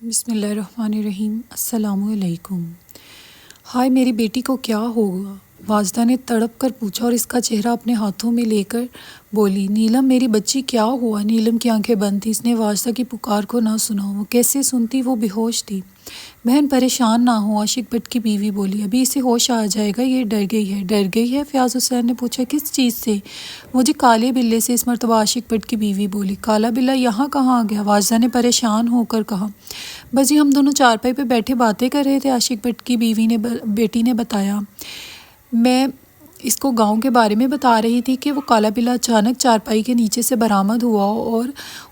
بسم اللہ الرحمن الرحیم۔ السلام علیکم۔ ہائے میری بیٹی کو کیا ہوگا؟ واجدہ نے تڑپ کر پوچھا اور اس کا چہرہ اپنے ہاتھوں میں لے کر بولی، نیلم میری بچی کیا ہوا؟ نیلم کی آنکھیں بند تھیں، اس نے واجدہ کی پکار کو نہ سنا۔ وہ کیسے سنتی، وہ بے ہوش تھی۔ بہن پریشان نہ ہو، عاشق بٹ کی بیوی بولی، ابھی اسے ہوش آ جائے گا، یہ ڈر گئی ہے۔ ڈر گئی ہے؟ فیاض حسین نے پوچھا، کس چیز سے؟ وہ جی کالے بلے سے، اس مرتبہ عاشق بٹ کی بیوی بولی۔ کالا بلہ یہاں کہاں آ گیا؟ واجدہ نے پریشان ہو کر کہا۔ بس جی ہم دونوں چارپائی پہ بیٹھے باتیں کر رہے تھے، عاشق بٹ کی بیٹی نے بتایا۔ میں اس کو گاؤں کے بارے میں بتا رہی تھی کہ وہ کالا بلہ اچانک چارپائی کے نیچے سے برآمد ہوا اور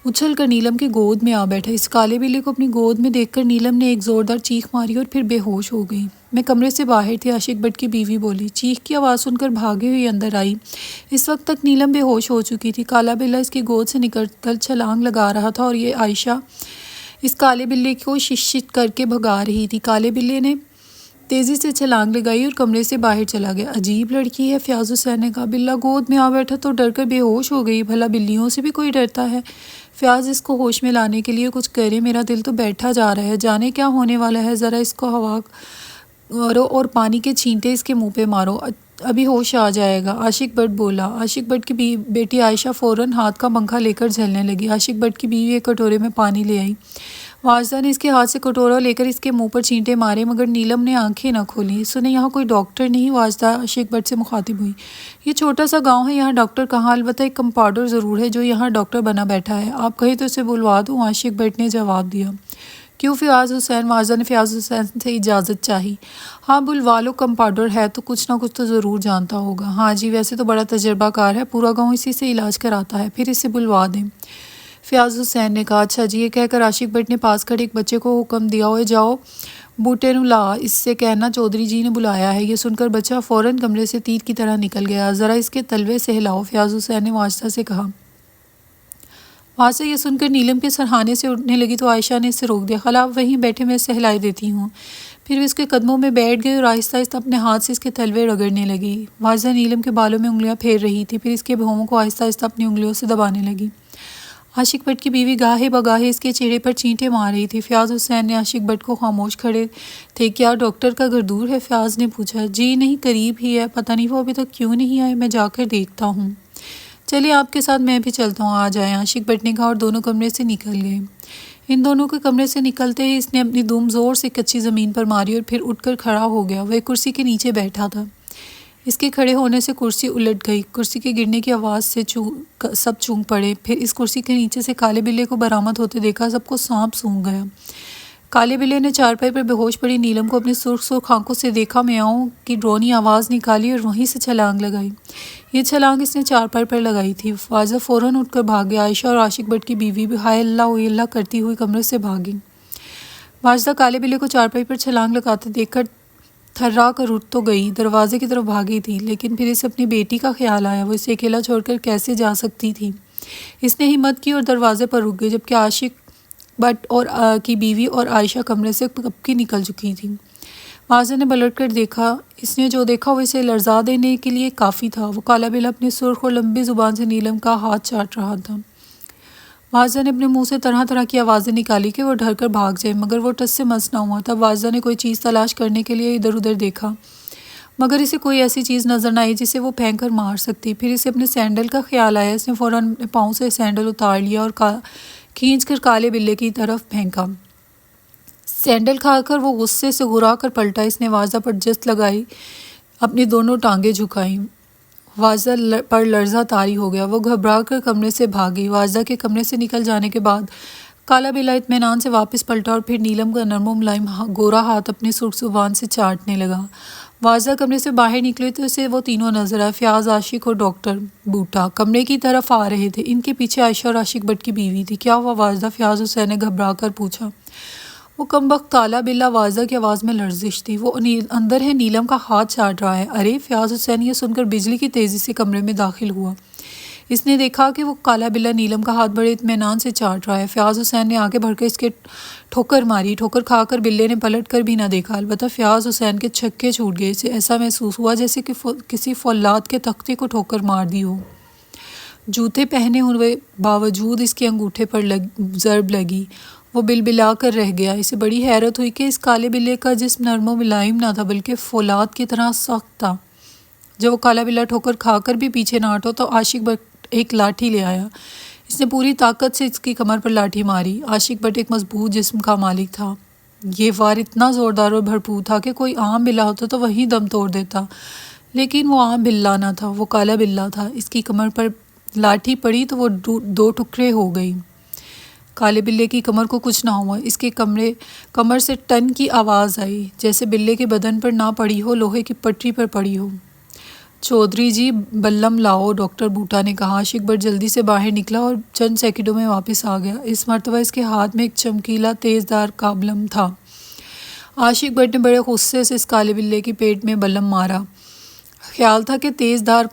اچھل کر نیلم کی گود میں آ بیٹھا۔ اس کالے بلے کو اپنی گود میں دیکھ کر نیلم نے ایک زوردار چیخ ماری اور پھر بے ہوش ہو گئی۔ میں کمرے سے باہر تھی، عاشق بٹ کی بیوی بولی۔ چیخ کی آواز سن کر بھاگے ہوئی اندر آئی۔ اس وقت تک نیلم بے ہوش ہو چکی تھی۔ کالا بلہ اس کی گود سے نکل کر چھلانگ لگا رہا تھا اور یہ عائشہ اس کالے بلے کو ششت کر کے بھگا رہی تھی۔ کالے بلے نے تیزی سے چھلانگ لگائی اور کمرے سے باہر چلا گیا۔ عجیب لڑکی ہے، فیاض حسین نے کہا۔ بلہ گود میں آ بیٹھا تو ڈر کر بے ہوش ہو گئی، بھلا بلیوں سے بھی کوئی ڈرتا ہے؟ فیاض اس کو ہوش میں لانے کے لیے کچھ کرے، میرا دل تو بیٹھا جا رہا ہے، جانے کیا ہونے والا ہے، ذرا اس کو ہوا کرو اور پانی کے چھینٹے اس کے منہ پہ مارو، ابھی ہوش آ جائے گا، عاشق بٹ بولا۔ عاشق بٹ کی بیٹی عائشہ فوراً ہاتھ کا پنکھا لے کر جھلنے لگی۔ عاشق بٹ کی بیوی ایک کٹورے میں پانی لے آئی۔ واجدہ نے اس کے ہاتھ سے کٹورا لے کر اس کے منہ پر چھینٹے مارے، مگر نیلم نے آنکھیں نہ کھولیں۔ سنیں یہاں کوئی ڈاکٹر نہیں؟ واجدہ عاشق بٹ سے مخاطب ہوئی۔ یہ چھوٹا سا گاؤں ہے، یہاں ڈاکٹر کہاں، البتہ ایک کمپاؤنڈر ضرور ہے جو یہاں ڈاکٹر بنا بیٹھا ہے، آپ کہیں تو اسے بلوا دوں، عاشق بٹ نے جواب دیا۔ کیوں فیاض حسین؟ واجدہ نے فیاض حسین سے اجازت چاہی۔ ہاں بلوا لو، کمپاؤنڈر ہے تو کچھ نہ کچھ تو ضرور جانتا ہوگا۔ ہاں جی، ویسے تو بڑا تجربہ کار ہے، پورا گاؤں اسی سے علاج کراتا ہے، پھر اسے بلوا دیں، فیاض حسین نے کہا۔ اچھا جی، یہ کہہ کر عاشق بٹ نے پاس کھڑے ایک بچے کو حکم دیا، اوئے جاؤ بوٹے نو لا، اس سے کہنا چودھری جی نے بلایا ہے۔ یہ سن کر بچہ فوراً کمرے سے تیر کی طرح نکل گیا۔ ذرا اس کے تلوے سہلاؤ، فیاض حسین نے واجدہ سے کہا۔ واجدہ یہ سن کر نیلم کے سرہانے سے اٹھنے لگی تو عائشہ نے اسے روک دیا۔ خالہ آپ وہیں بیٹھے، میں سہلائے دیتی ہوں۔ پھر وہ اس کے قدموں میں بیٹھ گئی اور آہستہ آہستہ اپنے ہاتھ سے اس کے تلوے رگڑنے لگی۔ واجدہ نیلم کے بالوں میں انگلیاں پھیر رہی تھی، پھر اس کے بھوموں کو آہستہ آہستہ اپنی انگلیوں سے دبانے لگی۔ عاشق بٹ کی بیوی گاہے بگاہے اس کے چہرے پر چینٹے مار رہی تھی۔ فیاض حسین نے عاشق بٹ کو خاموش کھڑے تھے۔ کیا ڈاکٹر کا گھر دور ہے؟ فیاض نے پوچھا۔ جی نہیں، قریب ہی ہے، پتہ نہیں وہ ابھی تک کیوں نہیں آئے، میں جا کر دیکھتا ہوں۔ چلیے آپ کے ساتھ میں بھی چلتا ہوں، آ جائیں، عاشق بٹ نے کہا اور دونوں کمرے سے نکل گئے۔ ان دونوں کے کمرے سے نکلتے ہی اس نے اپنی دم زور سے کچی زمین پر ماری اور پھر اٹھ کر کھڑا ہو گیا۔ وہ ایک کرسی کے نیچے بیٹھا تھا۔ اس کے کھڑے ہونے سے کرسی الٹ گئی، کرسی کے گرنے کی آواز سے سب چونک پڑے۔ پھر اس کرسی کے نیچے سے کالے بلے کو برآمد ہوتے دیکھا، سب کو سانپ سونگھ گیا۔ کالے بلے نے چارپائی پر بے ہوش پڑی نیلم کو اپنی سرخ سرخ آنکھوں سے دیکھا، میاؤں کی ڈرونی آواز نکالی اور وہیں سے چھلانگ لگائی۔ یہ چھلانگ اس نے چارپائی پر لگائی تھی۔ واجدہ فوراً اٹھ کر بھاگ گیا۔ عائشہ اور عاشق بٹ کی بیوی بھی ہائے اللہ اوئے اللہ کرتی ہوئی کمرے سے بھاگی۔ واجدہ کالے بلے کو چارپائی پر چھلانگ لگاتے دیکھ کر تھرا کر اٹھ تو گئی، دروازے کی طرف بھاگی تھی، لیکن پھر اسے اپنی بیٹی کا خیال آیا، وہ اسے اکیلا چھوڑ کر کیسے جا سکتی تھی۔ اس نے ہمت کی اور دروازے پر رک گئی، جبکہ عاشق بٹ اور کی بیوی اور عائشہ کمرے سے کب کی نکل چکی تھی۔ واجدہ نے پلٹ کر دیکھا، اس نے جو دیکھا وہ اسے لرزا دینے کے لیے کافی تھا۔ وہ کالا بلہ اپنی سرخ اور لمبی زبان سے نیلم کا ہاتھ چاٹ رہا تھا۔ واجدہ نے اپنے منہ سے طرح طرح کی آوازیں نکالی کہ وہ ڈر کر بھاگ جائے، مگر وہ ٹس سے مس نہ ہوا۔ تب واجدہ نے کوئی چیز تلاش کرنے کے لیے ادھر ادھر دیکھا، مگر اسے کوئی ایسی چیز نظر نہ آئی جسے وہ پھینک کر مار سکتی۔ پھر اسے اپنے سینڈل کا خیال آیا، اس نے فوراً اپنے پاؤں سے سینڈل اتار لیا اور کھینچ کر کالے بلے کی طرف پھینکا۔ سینڈل کھا کر وہ غصے سے گھرا کر پلٹا۔ اس نے واجدہ پر جست لگائی، اپنی دونوں ٹانگیں جھکائیں۔ واجدہ پر لرزہ طاری ہو گیا، وہ گھبرا کر کمرے سے بھاگی۔ واجدہ کے کمرے سے نکل جانے کے بعد کالا بلہ اطمینان سے واپس پلٹا اور پھر نیلم کا نرم و ملائم گورا ہاتھ اپنی سرخ زبان سے چاٹنے لگا۔ واجدہ کمرے سے باہر نکلے تو اسے وہ تینوں نظر آئے، فیاض، عاشق اور ڈاکٹر بوٹا کمرے کی طرف آ رہے تھے۔ ان کے پیچھے عائشہ اور عاشق بٹ کی بیوی تھی۔ کیا ہوا واجدہ؟ فیاض حسین نے گھبرا کر پوچھا۔ وہ کمبخت کالا بلہ، واجدہ کی آواز میں لرزش تھی، وہ اندر ہے، نیلم کا ہاتھ چاٹ رہا ہے۔ ارے! فیاض حسین یہ سن کر بجلی کی تیزی سے کمرے میں داخل ہوا۔ اس نے دیکھا کہ وہ کالا بلہ نیلم کا ہاتھ بڑے اطمینان سے چاٹ رہا ہے۔ فیاض حسین نے آگے بڑھ کر اس کے ٹھوکر ماری، ٹھوکر کھا کر بلے نے پلٹ کر بھی نہ دیکھا، البتہ فیاض حسین کے چھکے چھوٹ گئے، اسے ایسا محسوس ہوا جیسے کہ کسی فولاد کے تختے کو ٹھوکر مار دی ہو۔ جوتے پہنے ہوئے باوجود اس کے انگوٹھے پر ضرب لگی وہ بلبلا کر رہ گیا۔ اسے بڑی حیرت ہوئی کہ اس کالے بلے کا جسم نرم و ملائم نہ تھا بلکہ فولاد کی طرح سخت تھا۔ جب وہ کالا بلا ٹھوکر کھا کر بھی پیچھے نہ ہٹا تو عاشق بٹ ایک لاٹھی لے آیا۔ اس نے پوری طاقت سے اس کی کمر پر لاٹھی ماری۔ عاشق بٹ ایک مضبوط جسم کا مالک تھا۔ یہ وار اتنا زوردار اور بھرپور تھا کہ کوئی عام بلا ہوتا تو وہیں دم توڑ دیتا، لیکن وہ عام بلا نہ تھا، وہ کالا بلا تھا۔ اس کی کمر پر لاٹھی پڑی تو وہ دو ٹکڑے ہو گئی۔ کالے بلے کی کمر کو کچھ نہ ہوا۔ اس کے کمر سے ٹن کی آواز آئی، جیسے بلے کے بدن پر نہ پڑی ہو، لوہے کی پٹری پر پڑی ہو۔ چودھری جی بلم لاؤ، ڈاکٹر بوٹا نے کہا۔ عاشق بٹ جلدی سے باہر نکلا اور چند سیکنڈوں میں واپس آ گیا۔ اس مرتبہ اس کے ہاتھ میں ایک چمکیلا تیز دھار کا بلم تھا۔ عاشق بٹ نے بڑے غصے سے اس کالے بلے کے پیٹ میں بلم مارا۔ خیال تھا کہ تیز دھار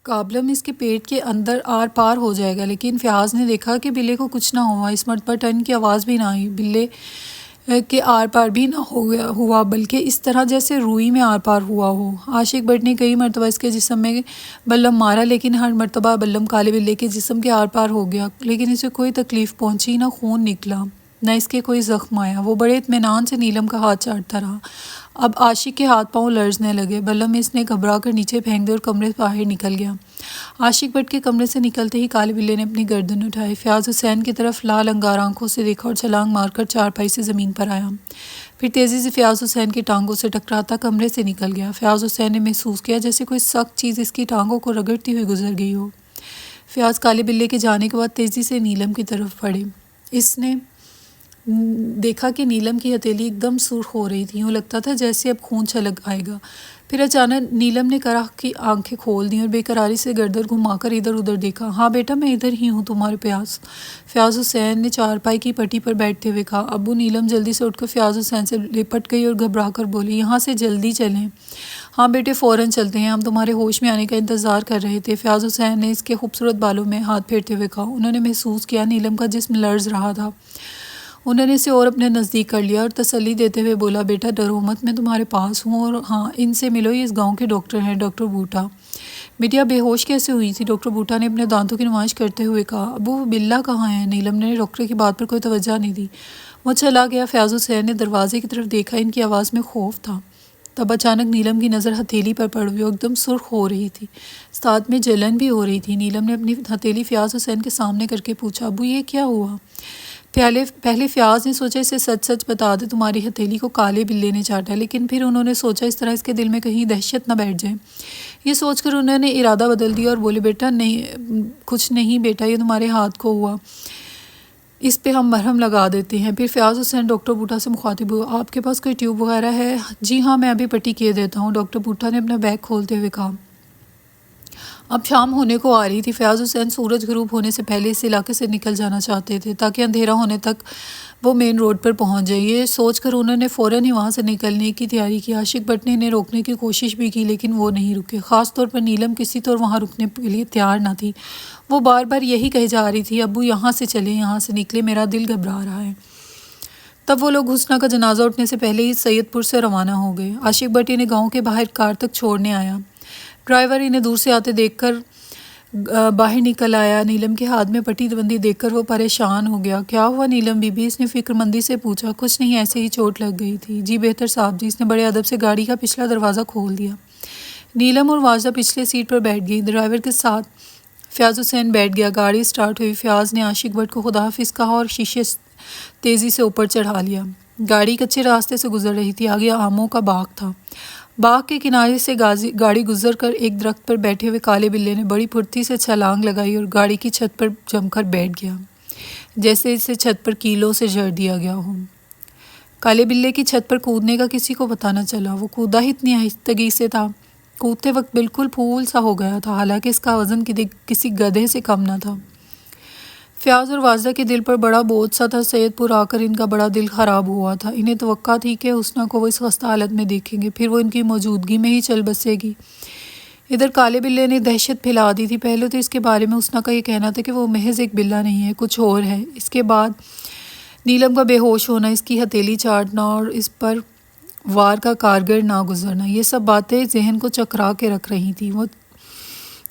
کابلم اس کے پیٹ کے اندر آر پار ہو جائے گا، لیکن فیاض نے دیکھا کہ بلے کو کچھ نہ ہوا۔ اس مرتبہ ٹن کی آواز بھی نہ آئی، بلے کے آر پار بھی نہ ہوا بلکہ اس طرح جیسے روئی میں آر پار ہوا ہو۔ عاشق بٹ نے کئی مرتبہ اس کے جسم میں بلم مارا، لیکن ہر مرتبہ بلم کالے بلے کے جسم کے آر پار ہو گیا، لیکن اسے کوئی تکلیف پہنچی، نہ خون نکلا، نہ اس کے کوئی زخم آیا۔ وہ بڑے اطمینان سے نیلم کا ہاتھ چاٹتا رہا۔ اب عاشق کے ہاتھ پاؤں لرزنے لگے۔ بلم اس نے گھبرا کر نیچے پھینک دیا اور کمرے سے باہر نکل گیا۔ عاشق بٹ کے کمرے سے نکلتے ہی کالے بلے نے اپنی گردن اٹھائی، فیاض حسین کی طرف لال انگار آنکھوں سے دیکھا اور چھلانگ مار کر چارپائی سے زمین پر آیا۔ پھر تیزی سے فیاض حسین کی ٹانگوں سے ٹکراتا کمرے سے نکل گیا۔ فیاض حسین نے محسوس کیا جیسے کوئی سخت چیز اس کی ٹانگوں کو رگڑتی ہوئی گزر گئی ہو۔ فیاض کالے بلے کے جانے کے بعد تیزی سے نیلم کی طرف بڑھے۔ اس نے دیکھا کہ نیلم کی ہتھیلی ایک دم سرخ ہو رہی تھی، یوں لگتا تھا جیسے اب خون چھلک آئے گا۔ پھر اچانک نیلم نے کرا کی آنکھیں کھول دیں اور بے قراری سے گردن گھما کر ادھر ادھر دیکھا۔ ہاں بیٹا، میں ادھر ہی ہوں تمہارے پیاس، فیاض حسین نے چارپائی کی پٹی پر بیٹھتے ہوئے کہا۔ ابو، نیلم جلدی سے اٹھ کر فیاض حسین سے لپٹ گئی اور گھبرا کر بولی، یہاں سے جلدی چلیں۔ ہاں بیٹے، فوراً چلتے ہیں، ہم تمہارے ہوش میں آنے کا انتظار کر رہے تھے، فیاض حسین نے اس کے خوبصورت بالوں میں ہاتھ پھیرتے ہوئے کہا۔ انہوں نے محسوس کیا نیلم کا جسم لرز رہا تھا۔ انہوں نے اسے اور اپنے نزدیک کر لیا اور تسلی دیتے ہوئے بولا، بیٹا ڈرو مت، میں تمہارے پاس ہوں، اور ہاں، ان سے ملو، یہ اس گاؤں کے ڈاکٹر ہیں، ڈاکٹر بوٹا۔ بیٹیا بے ہوش کیسے ہوئی تھی؟ ڈاکٹر بوٹا نے اپنے دانتوں کی نمائش کرتے ہوئے کہا۔ ابو، وہ بلا کہاں ہے؟ نیلم نے ڈاکٹر کی بات پر کوئی توجہ نہیں دی۔ وہ چلا گیا۔ فیاض حسین نے دروازے کی طرف دیکھا، ان کی آواز میں خوف تھا۔ تب اچانک نیلم کی نظر ہتھیلی پر پڑ گئی، وہ ایک دم سرخ ہو رہی تھی، ساتھ میں جلن بھی ہو رہی تھی۔ نیلم نے اپنی ہتھیلی فیاض حسین کے سامنے کر کے پوچھا، ابو یہ کیا ہوا؟ پہلے فیاض نے سوچا اسے سچ سچ بتا دے، تمہاری ہتھیلی کو کالے بلے نے چاٹا، لیکن پھر انہوں نے سوچا اس طرح اس کے دل میں کہیں دہشت نہ بیٹھ جائے۔ یہ سوچ کر انہوں نے ارادہ بدل دیا اور بولے، بیٹا نہیں، کچھ نہیں بیٹا، یہ تمہارے ہاتھ کو ہوا، اس پہ ہم مرہم لگا دیتے ہیں۔ پھر فیاض حسین ڈاکٹر بوٹا سے مخاطب ہوا، آپ کے پاس کوئی ٹیوب وغیرہ ہے؟ جی ہاں، میں ابھی پٹی کیے دیتا ہوں، ڈاکٹر بوٹا نے اپنا بیگ کھولتے ہوئے کہا۔ اب شام ہونے کو آ رہی تھی۔ فیاض حسین سورج غروب ہونے سے پہلے اس علاقے سے نکل جانا چاہتے تھے تاکہ اندھیرا ہونے تک وہ مین روڈ پر پہنچ جائے۔ یہ سوچ کر انہوں نے فوراً ہی وہاں سے نکلنے کی تیاری کی۔ عاشق بٹ نے انہیں روکنے کی کوشش بھی کی، لیکن وہ نہیں رکے، خاص طور پر نیلم کسی طور وہاں رکنے کے لیے تیار نہ تھی۔ وہ بار بار یہی کہے جا رہی تھی، ابو یہاں سے چلیں، یہاں سے نکلے، میرا دل گھبرا رہا ہے۔ تب وہ لوگ حسنہ کا جنازہ اٹھنے سے پہلے ہی سید پور سے روانہ ہو گئے۔ عاشق بٹ انہیں گاؤں کے باہر کار تک چھوڑنے آیا۔ ڈرائیور انہیں دور سے آتے دیکھ کر باہر نکل آیا۔ نیلم کے ہاتھ میں پٹی بندی دیکھ کر وہ پریشان ہو گیا۔ کیا ہوا نیلم بی بی؟ اس نے فکر مندی سے پوچھا۔ کچھ نہیں، ایسے ہی چوٹ لگ گئی تھی۔ جی بہتر صاحب جی، اس نے بڑے ادب سے گاڑی کا پچھلا دروازہ کھول دیا۔ نیلم اور واجدہ پچھلے سیٹ پر بیٹھ گئی، ڈرائیور کے ساتھ فیاض حسین بیٹھ گیا۔ گاڑی سٹارٹ ہوئی۔ فیاض نے عاشق بٹ کو خدا حافظ کہا اور شیشے تیزی سے اوپر چڑھا لیا۔ گاڑی کچے راستے سے گزر رہی تھی، آگے آموں کا باغ تھا۔ باغ کے کنارے سے گاڑی گزر کر ایک درخت پر بیٹھے ہوئے کالے بلے نے بڑی پھرتی سے چھلانگ لگائی اور گاڑی کی چھت پر جم کر بیٹھ گیا، جیسے اسے چھت پر کیلوں سے جڑ دیا گیا ہو۔ کالے بلے کی چھت پر کودنے کا کسی کو پتہ نہ چلا۔ وہ کودا ہی اتنی آہستگی سے تھا، کودتے وقت بالکل پھول سا ہو گیا تھا، حالانکہ اس کا وزن کسی گدھے سے کم نہ تھا۔ فیاض اور واجدہ کے دل پر بڑا بوجھ سا تھا۔ سید پور آ کر ان کا بڑا دل خراب ہوا تھا۔ انہیں توقع تھی کہ حسنہ کو وہ اس خستہ حالت میں دیکھیں گے، پھر وہ ان کی موجودگی میں ہی چل بسے گی۔ ادھر کالے بلے نے دہشت پھیلا دی تھی۔ پہلے تو اس کے بارے میں حسنہ کا یہ کہنا تھا کہ وہ محض ایک بلا نہیں ہے، کچھ اور ہے۔ اس کے بعد نیلم کا بے ہوش ہونا، اس کی ہتھیلی چاٹنا اور اس پر وار کا کارگر نہ گزرنا، یہ سب باتیں ذہن کو چکرا کے رکھ رہی تھیں۔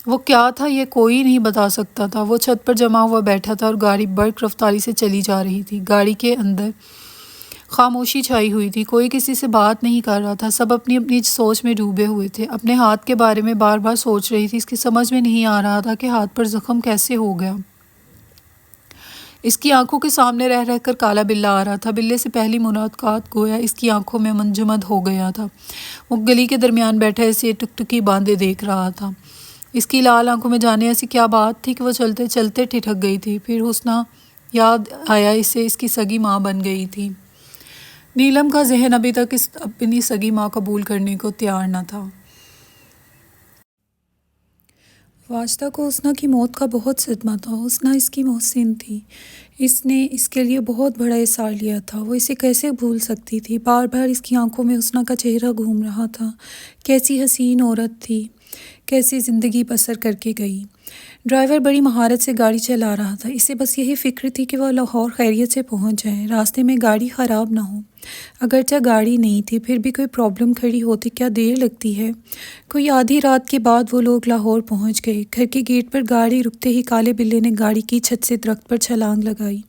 وہ کیا تھا یہ کوئی نہیں بتا سکتا تھا۔ وہ چھت پر جمع ہوا بیٹھا تھا اور گاڑی برق رفتاری سے چلی جا رہی تھی۔ گاڑی کے اندر خاموشی چھائی ہوئی تھی، کوئی کسی سے بات نہیں کر رہا تھا، سب اپنی اپنی سوچ میں ڈوبے ہوئے تھے۔ اپنے ہاتھ کے بارے میں بار بار سوچ رہی تھی، اس کی سمجھ میں نہیں آ رہا تھا کہ ہاتھ پر زخم کیسے ہو گیا۔ اس کی آنکھوں کے سامنے رہ رہ کر کالا بلّا آ رہا تھا۔ بلے سے پہلی ملاقات گویا اس کی آنکھوں میں منجمد ہو گیا تھا۔ وہ گلی کے درمیان بیٹھا اسے ٹکٹکی باندھے دیکھ رہا تھا۔ اس کی لال آنکھوں میں جانے ایسی کیا بات تھی کہ وہ چلتے چلتے ٹھٹک گئی تھی۔ پھر حسنہ یاد آیا اسے اس کی سگی ماں بن گئی تھی۔ نیلم کا ذہن ابھی تک اپنی سگی ماں قبول کرنے کو تیار نہ تھا۔ واجدہ کو حسنہ کی موت کا بہت صدمہ تھا۔ حسنہ اس کی محسن تھی، اس نے اس کے لیے بہت بڑا احسان لیا تھا، وہ اسے کیسے بھول سکتی تھی؟ بار بار اس کی آنکھوں میں حسنہ کا چہرہ گھوم رہا تھا۔ کیسی حسین عورت تھی، کیسی زندگی بسر کر کے گئی۔ ڈرائیور بڑی مہارت سے گاڑی چلا رہا تھا، اسے بس یہی فکر تھی کہ وہ لاہور خیریت سے پہنچ جائے، راستے میں گاڑی خراب نہ ہو۔ اگرچہ گاڑی نہیں تھی، پھر بھی کوئی پرابلم کھڑی ہوتی کیا دیر لگتی ہے؟ کوئی آدھی رات کے بعد وہ لوگ لاہور پہنچ گئے۔ گھر کے گیٹ پر گاڑی رکتے ہی کالے بلے نے گاڑی کی چھت سے درخت پر چھلانگ لگائی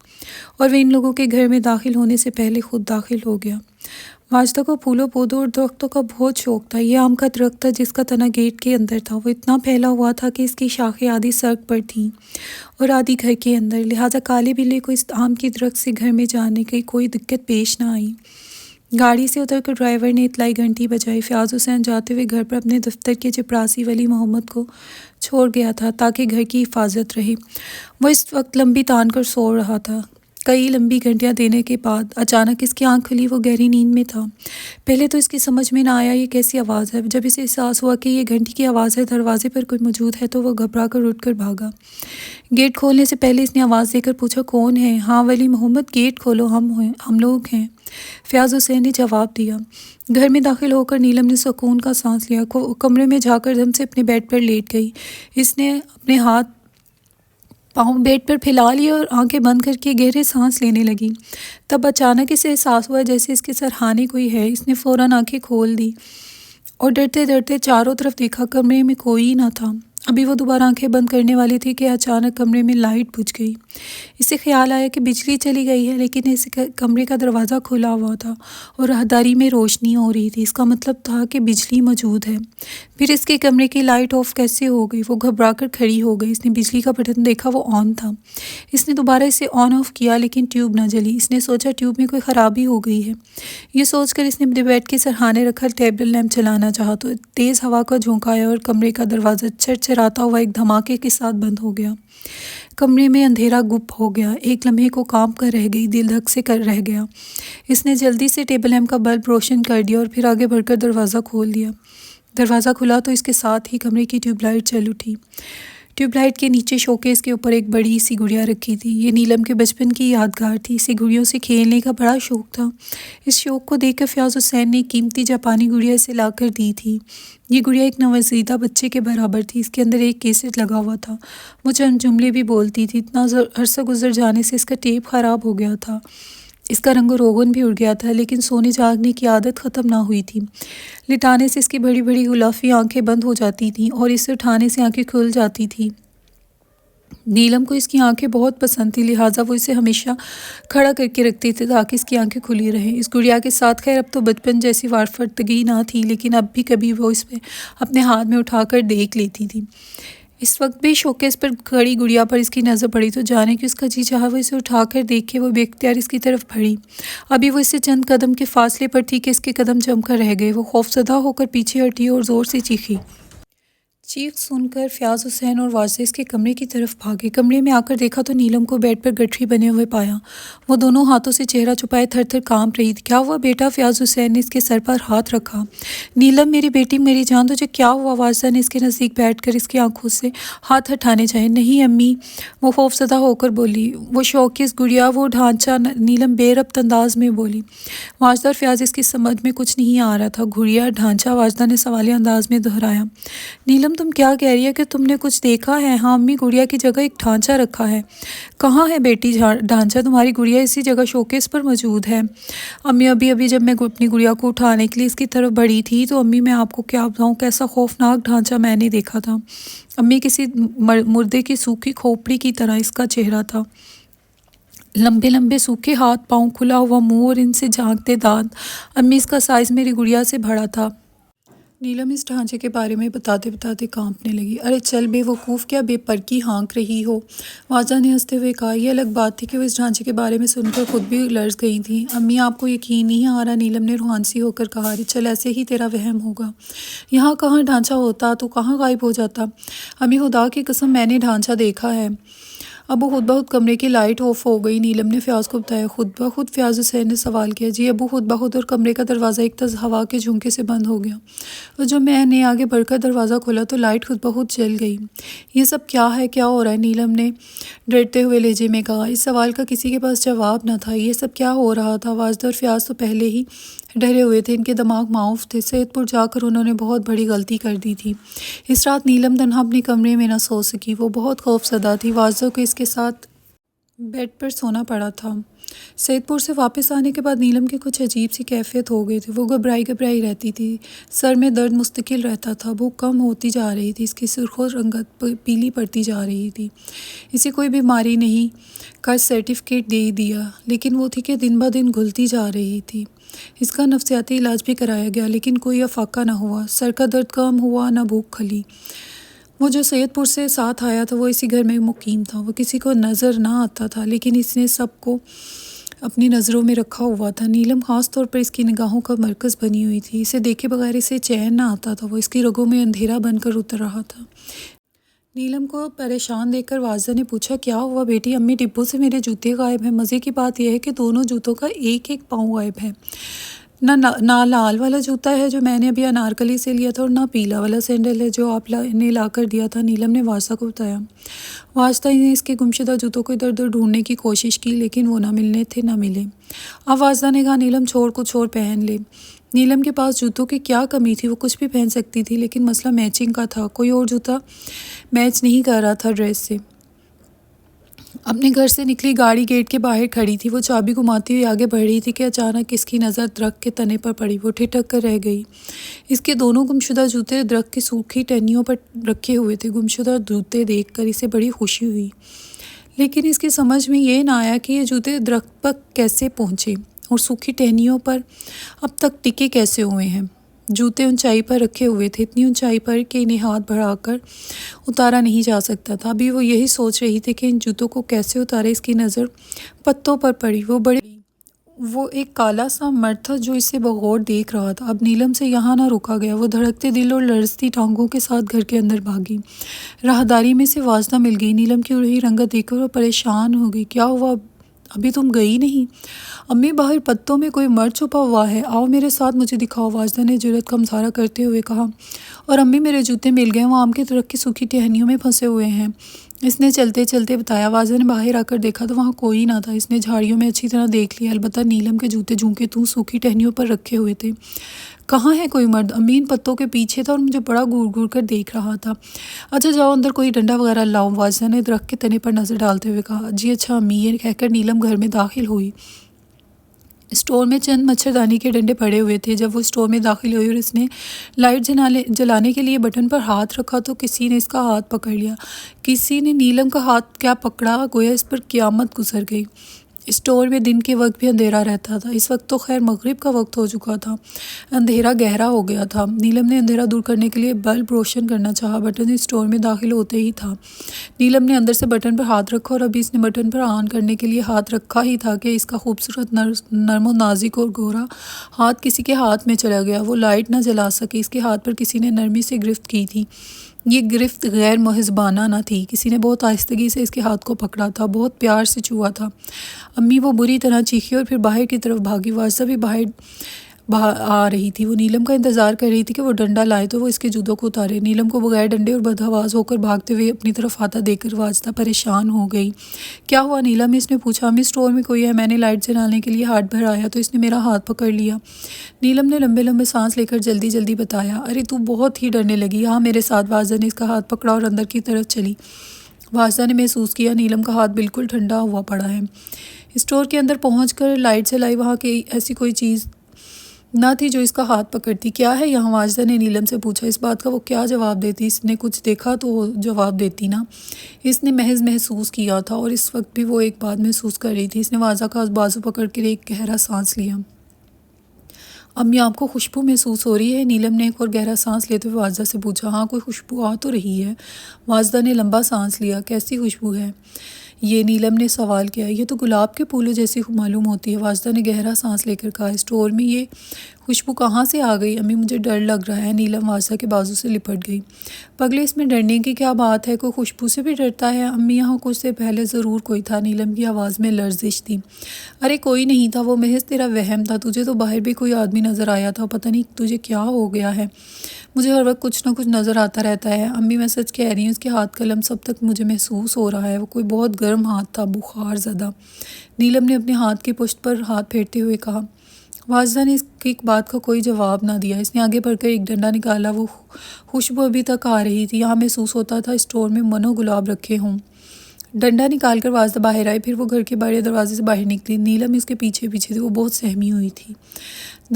اور وہ ان لوگوں کے گھر میں داخل ہونے سے پہلے خود داخل ہو گیا۔ واجدہ کو پھولوں پودوں اور درختوں کا بہت شوق تھا۔ یہ آم کا درخت تھا جس کا تنا گیٹ کے اندر تھا، وہ اتنا پھیلا ہوا تھا کہ اس کی شاخیں آدھی سڑک پر تھیں اور آدھی گھر کے اندر، لہٰذا کالے بلے کو اس آم کے درخت سے گھر میں جانے کی کوئی دقت پیش نہ آئی۔ گاڑی سے اتر کر ڈرائیور نے اطلاعی گھنٹی بجائی۔ فیاض حسین جاتے ہوئے گھر پر اپنے دفتر کے چپراسی ولی محمد کو چھوڑ گیا تھا تاکہ گھر کی حفاظت رہے۔ وہ اس وقت لمبی تان کر سو رہا تھا۔ کئی لمبی گھنٹیاں دینے کے بعد اچانک اس کی آنکھ کھلی، وہ گہری نیند میں تھا۔ پہلے تو اس کی سمجھ میں نہ آیا یہ کیسی آواز ہے۔ جب اسے احساس ہوا کہ یہ گھنٹی کی آواز ہے، دروازے پر کوئی موجود ہے، تو وہ گھبرا کر اٹھ کر بھاگا۔ گیٹ کھولنے سے پہلے اس نے آواز دے کر پوچھا، کون ہے؟ ہاں ولی محمد، گیٹ کھولو، ہم لوگ ہیں، فیاض حسین نے جواب دیا۔ گھر میں داخل ہو کر نیلم نے سکون کا سانس لیا، کمرے میں جا کر دم سے اپنے بیڈ پر لیٹ گئی۔ اس نے اپنے ہاتھ پاؤں بیڈ پر پھیلا لیے اور آنکھیں بند کر کے گہرے سانس لینے لگی۔ تب اچانک اسے احساس ہوا جیسے اس کے سرہانے کوئی ہے۔ اس نے فوراً آنکھیں کھول دی اور ڈرتے ڈرتے چاروں طرف دیکھا، کمرے میں کوئی نہ تھا۔ ابھی وہ دوبارہ آنکھیں بند کرنے والی تھی کہ اچانک کمرے میں لائٹ بجھ گئی۔ اسے خیال آیا کہ بجلی چلی گئی ہے، لیکن اس کمرے کا دروازہ کھلا ہوا تھا اور راہداری میں روشنی ہو رہی تھی، اس کا مطلب تھا کہ بجلی موجود ہے۔ پھر اس کے کمرے کی لائٹ آف کیسے ہو گئی؟ وہ گھبرا کر کھڑی ہو گئی۔ اس نے بجلی کا بٹن دیکھا، وہ آن تھا۔ اس نے دوبارہ اسے آن آف کیا لیکن ٹیوب نہ جلی۔ اس نے سوچا ٹیوب میں کوئی خرابی ہو گئی ہے۔ یہ سوچ کر اس نے اپنے بیڈ کے سرہانے رکھا ٹیبل لیمپ چلانا چاہا تو تیز ہوا کا جھونکا آیا اور کمرے کا دروازہ چرچراتا ہوا ایک دھماکے کے ساتھ بند ہو گیا۔ کمرے میں اندھیرا گپ ہو گیا۔ ایک لمحے کو کانپ کر رہ گئی، دل دھک سے کر رہ گیا۔ اس نے جلدی سے ٹیبل لیمپ کا بلب روشن کر دیا اور پھر آگے بڑھ کر دروازہ کھول دیا۔ دروازہ کھلا تو اس کے ساتھ ہی کمرے کی ٹیوب لائٹ چل اٹھی۔ ٹیوب لائٹ کے نیچے شوکیس کے اوپر ایک بڑی سی گڑیا رکھی تھی۔ یہ نیلم کے بچپن کی یادگار تھی، اسے گڑیوں سے کھیلنے کا بڑا شوق تھا۔ اس شوق کو دیکھ کر فیاض حسین نے قیمتی جاپانی گڑیا اسے لا کر دی تھی۔ یہ گڑیا ایک نوزائیدہ بچے کے برابر تھی، اس کے اندر ایک کیسٹ لگا ہوا تھا، وہ چند جملے بھی بولتی تھی۔ اتنا عرصہ گزر جانے سے اس کا ٹیپ خراب ہو گیا تھا، اس کا رنگ و روغن بھی اڑ گیا تھا، لیکن سونے جاگنے کی عادت ختم نہ ہوئی تھی۔ لٹانے سے اس کی بڑی بڑی غلافی آنکھیں بند ہو جاتی تھیں اور اسے اٹھانے سے آنکھیں کھل جاتی تھیں۔ نیلم کو اس کی آنکھیں بہت پسند تھی، لہٰذا وہ اسے ہمیشہ کھڑا کر کے رکھتی تھی تاکہ اس کی آنکھیں کھلی رہیں۔ اس گڑیا کے ساتھ خیر اب تو بچپن جیسی وارفتگی نہ تھی، لیکن اب بھی کبھی وہ اس پہ اپنے ہاتھ میں اٹھا کر دیکھ لیتی تھی۔ اس وقت بھی شوکیس پر کھڑی گڑیا پر اس کی نظر پڑی تو جانے کہ اس کا جی چاہا وہ اسے اٹھا کر دیکھے۔ وہ بے اختیار اس کی طرف بڑھی۔ ابھی وہ اس سے چند قدم کے فاصلے پر تھی کہ اس کے قدم جم کر رہ گئے۔ وہ خوفزدہ ہو کر پیچھے ہٹی اور زور سے چیخی۔ چیخ سن کر فیاض حسین اور واجدہ اس کے کمرے کی طرف بھاگے۔ کمرے میں آ کر دیکھا تو نیلم کو بیڈ پر گٹھری بنے ہوئے پایا۔ وہ دونوں ہاتھوں سے چہرہ چھپائے تھر تھر کانپ رہی تھی۔ کیا ہوا بیٹا؟ فیاض حسین نے اس کے سر پر ہاتھ رکھا۔ نیلم میری بیٹی، میری جان، تجھے کیا ہوا؟ واجدہ نے اس کے نزدیک بیٹھ کر اس کی آنکھوں سے ہاتھ ہٹانے چاہے۔ نہیں امی، وہ خوفزدہ ہو کر بولی۔ وہ شوکیس، گڑیا، وہ ڈھانچہ، نیلم بے ربط انداز میں بولی۔ واجدہ اور فیاض اس کی سمجھ میں کچھ نہیں آ رہا تھا۔ گڑیا، ڈھانچہ، واجدہ نے سوالیہ انداز میں دہرایا۔ نیلم تم کیا کہہ رہی ہے کہ تم نے کچھ دیکھا ہے؟ ہاں امی، گڑیا کی جگہ ایک ڈھانچہ رکھا ہے۔ کہاں ہے بیٹی ڈھانچہ؟ تمہاری گڑیا اسی جگہ شوکیس پر موجود ہے۔ امی ابھی جب میں اپنی گڑیا کو اٹھانے کے لیے اس کی طرف بڑھی تھی تو امی میں آپ کو کیا بتاؤں کیسا خوفناک ڈھانچہ میں نے دیکھا تھا۔ امی کسی مردے کی سوکھی کھوپڑی کی طرح اس کا چہرہ تھا، لمبے لمبے سوکھے ہاتھ پاؤں، کھلا ہوا منہ اور ان سے جھانکتے دانت۔ امی اس کا سائز میری گڑیا سے بڑا تھا۔ نیلم اس ڈھانچے کے بارے میں بتاتے بتاتے کانپنے لگی۔ ارے چل بے وقوف، کیا بے پرکی ہانک رہی ہو؟ واجدہ نے ہنستے ہوئے کہا۔ یہ الگ بات تھی کہ وہ اس ڈھانچے کے بارے میں سن کر خود بھی لرز گئی تھیں۔ امی آپ کو یقین نہیں آ رہا، نیلم نے روحانسی ہو کر کہا۔ ارے چل، ایسے ہی تیرا وہم ہوگا، یہاں کہاں ڈھانچہ ہوتا، تو کہاں غائب ہو جاتا؟ امی خدا کی قسم میں نے ڈھانچہ دیکھا ہے۔ ابو خود بخود کمرے کی لائٹ آف ہو گئی۔ نیلم نے فیاض کو بتایا۔ خود بخود؟ فیاض حسین نے سوال کیا۔ جی ابو خود بخود، اور کمرے کا دروازہ ایک طرز ہوا کے جھونکے سے بند ہو گیا، اور جب میں نے آگے بڑھ کر دروازہ کھولا تو لائٹ خود بخود جل گئی۔ یہ سب کیا ہے؟ کیا ہو رہا ہے؟ نیلم نے ڈرتے ہوئے لہجے میں کہا۔ اس سوال کا کسی کے پاس جواب نہ تھا۔ یہ سب کیا ہو رہا تھا؟ واجدہ اور فیاض تو پہلے ہی ڈرے ہوئے تھے، ان کے دماغ معاف تھے۔ سید پور جا کر انہوں نے بہت بڑی غلطی کر دی تھی۔ اس رات نیلم تنہا اپنے کمرے میں نہ سو سکی، وہ بہت خوف زدہ تھی۔ واجدہ کو اس کے ساتھ بیڈ پر سونا پڑا تھا۔ سید پور سے واپس آنے کے بعد نیلم کی کچھ عجیب سی کیفیت ہو گئی تھی۔ وہ گھبرائی رہتی تھی، سر میں درد مستقل رہتا تھا، بھوک کم ہوتی جا رہی تھی، اس کی سرخ رنگت پیلی پڑتی جا رہی تھی۔ اسے کوئی بیماری نہیں کا سرٹیفکیٹ دے دیا، لیکن وہ تھی کہ دن بہ دن گھلتی جا رہی تھی۔ اس کا نفسیاتی علاج بھی کرایا گیا، لیکن کوئی افاقہ نہ ہوا، سر کا درد کم ہوا نہ بھوک کھلی۔ وہ جو سید پور سے ساتھ آیا تھا وہ اسی گھر میں مقیم تھا، وہ کسی کو نظر نہ آتا تھا، لیکن اس نے سب کو اپنی نظروں میں رکھا ہوا تھا۔ نیلم خاص طور پر اس کی نگاہوں کا مرکز بنی ہوئی تھی، اسے دیکھے بغیر اسے چین نہ آتا تھا، وہ اس کی رگوں میں اندھیرا بن کر اتر رہا تھا۔ نیلم کو پریشان دیکھ کر واجدہ نے پوچھا، کیا ہوا بیٹی؟ امی ڈبوں سے میرے جوتے غائب ہیں۔ مزے کی بات یہ ہے کہ دونوں جوتوں کا ایک ایک پاؤں غائب ہے، نہ لال والا جوتا ہے جو میں نے ابھی انارکلی سے لیا تھا، اور نہ پیلا والا سینڈل ہے جو آپ نے لا کر دیا تھا، نیلم نے واجدہ کو بتایا۔ واجدہ نے اس کے گمشدہ جوتوں کو ادھر ادھر ڈھونڈنے کی کوشش کی، لیکن وہ نہ ملنے تھے نہ ملے۔ اب واجدہ نے کہا، نیلم چھوڑ، کچھ اور پہن لے۔ نیلم کے پاس جوتوں کی کیا کمی تھی؟ وہ کچھ بھی پہن سکتی تھی، لیکن مسئلہ میچنگ کا تھا، کوئی اور جوتا میچ نہیں کر رہا تھا ڈریس سے۔ اپنے گھر سے نکلی گاڑی گیٹ کے باہر کھڑی تھی، وہ چابی گھماتی ہوئی آگے بڑھ رہی تھی کہ اچانک اس کی نظر درخت کے تنے پر پڑی۔ وہ ٹھٹک کر رہ گئی، اس کے دونوں گمشدہ جوتے درخت کی سوکھی ٹہنیوں پر رکھے ہوئے تھے۔ گمشدہ جوتے دیکھ کر اسے بڑی خوشی ہوئی، لیکن اس کی سمجھ میں یہ نہ آیا کہ یہ جوتے درخت پر کیسے پہنچے اور سوکھی ٹہنیوں پر اب تک ٹکے کیسے ہوئے ہیں۔ جوتے اونچائی پر رکھے ہوئے تھے، اتنی اونچائی پر کہ انہیں ہاتھ بڑھا کر اتارا نہیں جا سکتا تھا۔ ابھی وہ یہی سوچ رہی تھی کہ ان جوتوں کو کیسے اتارے، اس کی نظر پتوں پر پڑی۔ وہ ایک کالا سا مرد تھا جو اسے بغور دیکھ رہا تھا۔ اب نیلم سے یہاں نہ رکا گیا، وہ دھڑکتے دل اور لرزتی ٹانگوں کے ساتھ گھر کے اندر بھاگی۔ راہداری میں سے واجدہ مل گئی، نیلم کی اڑی رنگت دیکھ کر وہ پریشان ہو گئی۔ کیا ہوا؟ ابھی تم گئی نہیں؟ امی باہر پتوں میں کوئی مرد چھپا ہوا ہے، آؤ میرے ساتھ مجھے دکھاؤ، واجدہ نے جرأت کا مظاہرہ کرتے ہوئے کہا۔ اور امی میرے جوتے مل گئے، وہ آم کے درخت کی سوکھی ٹہنیوں میں پھنسے ہوئے ہیں، اس نے چلتے چلتے بتایا۔ واجدہ نے باہر آ کر دیکھا تو وہاں کوئی نہ تھا، اس نے جھاڑیوں میں اچھی طرح دیکھ لیا، البتہ نیلم کے جوتے جھونکے تو سوکھی ٹہنیوں پر رکھے ہوئے تھے۔ کہاں ہے کوئی مرد؟ امی ان پتوں کے پیچھے تھا اور مجھے بڑا گور گور کر دیکھ رہا تھا۔ اچھا جاؤ اندر کوئی ڈنڈا وغیرہ لاؤ، واجدہ نے درخت کے تنے پر نظر ڈالتے ہوئے کہا۔ جی اچھا امی، یہ کہہ کر نیلم گھر میں داخل ہوئی۔ اسٹور میں چند مچھردانی کے ڈنڈے پڑے ہوئے تھے۔ جب وہ اسٹور میں داخل ہوئی اور اس نے لائٹ جلانے کے لیے بٹن پر ہاتھ رکھا تو کسی نے اس کا ہاتھ پکڑ لیا۔ کسی نے نیلم کا ہاتھ کیا پکڑا، گویا اس پر قیامت گزر گئی۔ اسٹور میں دن کے وقت بھی اندھیرا رہتا تھا، اس وقت تو خیر مغرب کا وقت ہو چکا تھا، اندھیرا گہرا ہو گیا تھا۔ نیلم نے اندھیرا دور کرنے کے لیے بلب روشن کرنا چاہا، بٹن اسٹور میں داخل ہوتے ہی تھا۔ نیلم نے اندر سے بٹن پر ہاتھ رکھا اور ابھی اس نے بٹن پر آن کرنے کے لیے ہاتھ رکھا ہی تھا کہ اس کا خوبصورت نرم و نازک اور گورا ہاتھ کسی کے ہاتھ میں چلا گیا۔ وہ لائٹ نہ جلا سکی، اس کے ہاتھ پر کسی نے نرمی سے گرفت کی تھی۔ یہ گرفت غیر محضبانہ نہ تھی، کسی نے بہت آہستگی سے اس کے ہاتھ کو پکڑا تھا، بہت پیار سے چھوا تھا۔ امی وہ بری طرح چیخی اور پھر باہر کی طرف بھاگی۔ واجدہ بھی باہر آ رہی تھی۔ وہ نیلم کا انتظار کر رہی تھی کہ وہ ڈنڈا لائے تو وہ اس کے جوتوں کو اتارے۔ نیلم کو بغیر ڈنڈے اور بدحواس ہو کر بھاگتے ہوئے اپنی طرف آتا دیکھ کر واجدہ پریشان ہو گئی۔ کیا ہوا نیلم؟ اس نے پوچھا۔ امی اسٹور میں کوئی ہے، میں نے لائٹ جلانے کے لیے ہاتھ بڑھایا تو اس نے میرا ہاتھ پکڑ لیا۔ نیلم نے لمبے لمبے سانس لے کر جلدی جلدی بتایا۔ ارے تو بہت ہی ڈرنے لگی، ہاں میرے ساتھ۔ واجدہ نے اس کا ہاتھ پکڑا اور اندر کی طرف چلی۔ واجدہ نے محسوس کیا نیلم کا ہاتھ بالکل ٹھنڈا ہوا پڑا ہے۔ اسٹور کے اندر پہنچ کر لائٹ جلائی، وہاں کی ایسی کوئی چیز نہ تھی جو اس کا ہاتھ پکڑتی۔ کیا ہے یہاں؟ واجدہ نے نیلم سے پوچھا۔ اس بات کا وہ کیا جواب دیتی؟ اس نے کچھ دیکھا تو وہ جواب دیتی نا۔ اس نے محض محسوس کیا تھا اور اس وقت بھی وہ ایک بات محسوس کر رہی تھی۔ اس نے واجدہ کا بازو پکڑ کر ایک گہرا سانس لیا۔ امی آپ کو خوشبو محسوس ہو رہی ہے؟ نیلم نے ایک اور گہرا سانس لیتے ہوئے واجدہ سے پوچھا۔ ہاں کوئی خوشبو آ تو رہی ہے۔ واجدہ نے لمبا سانس لیا۔ کیسی خوشبو ہے یہ؟ نیلم نے سوال کیا۔ یہ تو گلاب کے پھولوں جیسی معلوم ہوتی ہے، واجدہ نے گہرا سانس لے کر کہا۔ اسٹور میں یہ خوشبو کہاں سے آ گئی؟ امی مجھے ڈر لگ رہا ہے۔ نیلم واجدہ کے بازو سے لپٹ گئی۔ پگلے اس میں ڈرنے کی کیا بات ہے؟ کوئی خوشبو سے بھی ڈرتا ہے؟ امی یہاں کچھ سے پہلے ضرور کوئی تھا۔ نیلم کی آواز میں لرزش تھی۔ ارے کوئی نہیں تھا، وہ محض تیرا وہم تھا۔ تجھے تو باہر بھی کوئی آدمی نظر آیا تھا، پتہ نہیں تجھے کیا ہو گیا ہے۔ مجھے ہر وقت کچھ نہ کچھ نظر آتا رہتا ہے۔ امی میں سچ کہہ رہی ہوں، اس کے ہاتھ کا لمس اب تک مجھے محسوس ہو رہا ہے۔ وہ کوئی بہت گرم ہاتھ تھا، بخار زدہ۔ نیلم نے اپنے ہاتھ کی پشت پر ہاتھ پھیرتے ہوئے کہا۔ واجدہ نے اس کی بات کا کوئی جواب نہ دیا۔ اس نے آگے بڑھ کر ایک ڈنڈا نکالا۔ وہ خوشبو ابھی تک آ رہی تھی۔ یہاں محسوس ہوتا تھا اسٹور میں منو گلاب رکھے ہوں۔ ڈنڈا نکال کر واجدہ باہر آئے، پھر وہ گھر کے بڑے دروازے سے باہر نکلی۔ نیلم اس کے پیچھے پیچھے تھی۔ وہ بہت سہمی ہوئی تھی۔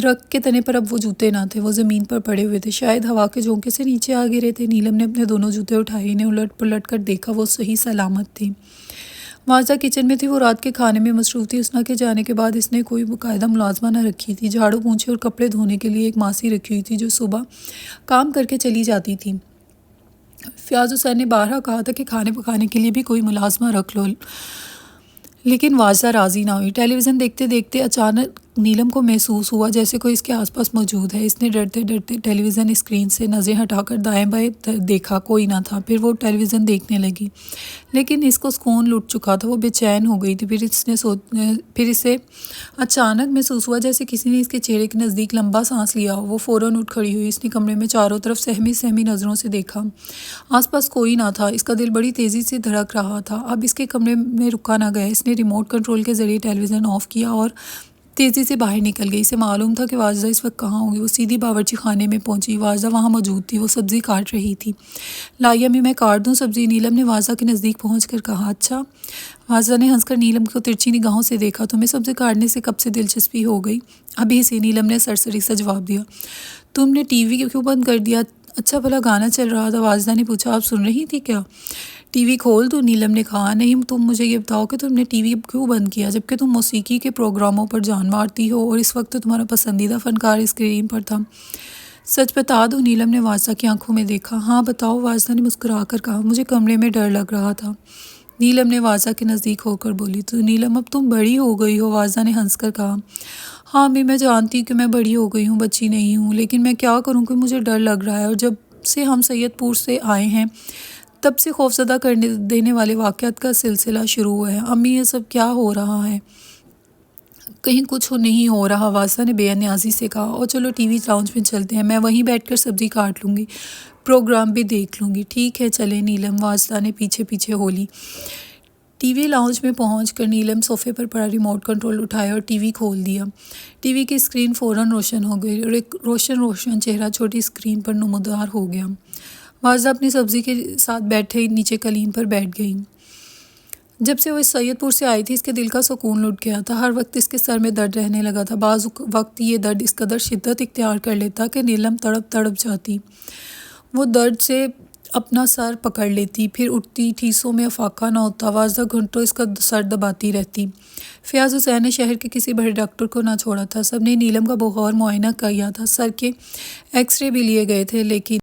درخت کے تنے پر اب وہ جوتے نہ تھے، وہ زمین پر پڑے ہوئے تھے، شاید ہوا کے جھونکے سے نیچے آ گرے تھے۔ نیلم نے اپنے دونوں جوتے اٹھائے، انہیں الٹ پلٹ کر دیکھا، وہ صحیح سلامت تھے۔ واجدہ کچن میں تھی، وہ رات کے کھانے میں مصروف تھی۔ حسنہ کے جانے کے بعد اس نے کوئی باقاعدہ ملازمہ نہ رکھی تھی۔ جھاڑو پونچھے اور کپڑے دھونے کے لیے ایک ماسی رکھی ہوئی تھی جو صبح کام کر کے چلی جاتی تھی۔ فیاض حسین نے بارہا کہا تھا کہ کھانے پکانے کے لیے بھی کوئی ملازمہ رکھ لو، لیکن واجدہ راضی نہ ہوئی۔ ٹیلی ویژن دیکھتے دیکھتے اچانک نیلم کو محسوس ہوا جیسے کوئی اس کے آس پاس موجود ہے۔ اس نے ڈرتے ڈرتے ٹیلی ویژن اسکرین سے نظریں ہٹا کر دائیں بائیں دیکھا، کوئی نہ تھا۔ پھر وہ ٹیلی ویژن دیکھنے لگی، لیکن اس کو سکون لٹ چکا تھا، وہ بے چین ہو گئی تھی۔ پھر اسے اچانک محسوس ہوا جیسے کسی نے اس کے چہرے کے نزدیک لمبا سانس لیا ہو۔ وہ فوراً اٹھ کھڑی ہوئی۔ اس نے کمرے میں چاروں طرف سہمی سہمی نظروں سے دیکھا، آس پاس کوئی نہ تھا۔ اس کا دل بڑی تیزی سے دھڑک رہا تھا۔ اب اس کے کمرے میں رکا نہ گیا۔ اس نے ریموٹ کنٹرول کے ذریعے ٹیلی ویژن آف کیا اور تیزی سے باہر نکل گئی۔ اسے معلوم تھا کہ واجدہ اس وقت کہاں ہوگی۔ وہ سیدھی باورچی خانے میں پہنچی۔ واجدہ وہاں موجود تھی، وہ سبزی کاٹ رہی تھی۔ لائی امی میں کاٹ دوں سبزی؟ نیلم نے واجدہ کے نزدیک پہنچ کر کہا۔ اچھا۔ واجدہ نے ہنس کر نیلم کو ترچھی نگاہوں سے دیکھا۔ تمہیں سبزی کاٹنے سے کب سے دلچسپی ہو گئی؟ ابھی سے، نیلم نے سرسری سا جواب دیا۔ تم نے ٹی وی کیوں بند کر دیا؟ اچھا بھلا گانا چل رہا تھا، واجدہ نے پوچھا۔ آپ سن رہی تھی کیا؟ ٹی وی کھول دوں؟ نیلم نے کہا۔ نہیں، تم مجھے یہ بتاؤ کہ تم نے ٹی وی کیوں بند کیا جبکہ تم موسیقی کے پروگراموں پر جان مارتی ہو اور اس وقت تو تمہارا پسندیدہ فنکار اسکرین پر تھا۔ سچ بتا دوں؟ نیلم نے واجدہ کی آنکھوں میں دیکھا۔ ہاں بتاؤ، واجدہ نے مسکرا کر کہا۔ مجھے کمرے میں ڈر لگ رہا تھا، نیلم نے واجدہ کے نزدیک ہو کر بولی۔ تو نیلم اب تم بڑی ہو گئی ہو، واجدہ نے ہنس کر کہا۔ ہاں امی میں جانتی ہوں کہ میں بڑی ہو گئی ہوں، بچی نہیں ہوں، لیکن میں کیا کروں کہ مجھے ڈر لگ رہا ہے، اور جب سے ہم سید پور سے آئے ہیں تب سے خوفزدہ کرنے دینے والے واقعات کا سلسلہ شروع ہوا ہے۔ امی یہ سب کیا ہو رہا ہے؟ کہیں کچھ نہیں ہو رہا، واجدہ نے بے نیازی سے کہا۔ اور چلو ٹی وی لاؤنج میں چلتے ہیں، میں وہیں بیٹھ کر سبزی کاٹ لوں گی، پروگرام بھی دیکھ لوں گی۔ ٹھیک ہے چلیں نیلم، واجدہ نے پیچھے پیچھے بولی۔ ٹی وی لاؤنج میں پہنچ کر نیلم صوفے پر پڑا ریموٹ کنٹرول اٹھایا اور ٹی وی کھول دیا۔ ٹی وی کی اسکرین فوراً روشن ہو گئی اور ایک روشن چہرہ چھوٹی اسکرین پر نمودار ہو گیا۔ واجدہ اپنی سبزی کے ساتھ بیٹھے نیچے قالین پر بیٹھ گئی۔ جب سے وہ اس سید پور سے آئی تھی اس کے دل کا سکون لٹ گیا تھا۔ ہر وقت اس کے سر میں درد رہنے لگا تھا۔ بعض وقت یہ درد اس قدر شدت اختیار کر لیتا کہ نیلم تڑپ جاتی۔ وہ درد سے اپنا سر پکڑ لیتی، پھر اٹھتی، ٹھیسوں میں افاقہ نہ ہوتا۔ واجدہ گھنٹوں اس کا سر دباتی رہتی۔ فیاض حسین نے شہر کے کسی بڑے ڈاکٹر کو نہ چھوڑا تھا۔ سب نے نیلم کا بغور معائنہ کیا تھا، سر کے ایکس رے بھی لیے گئے تھے، لیکن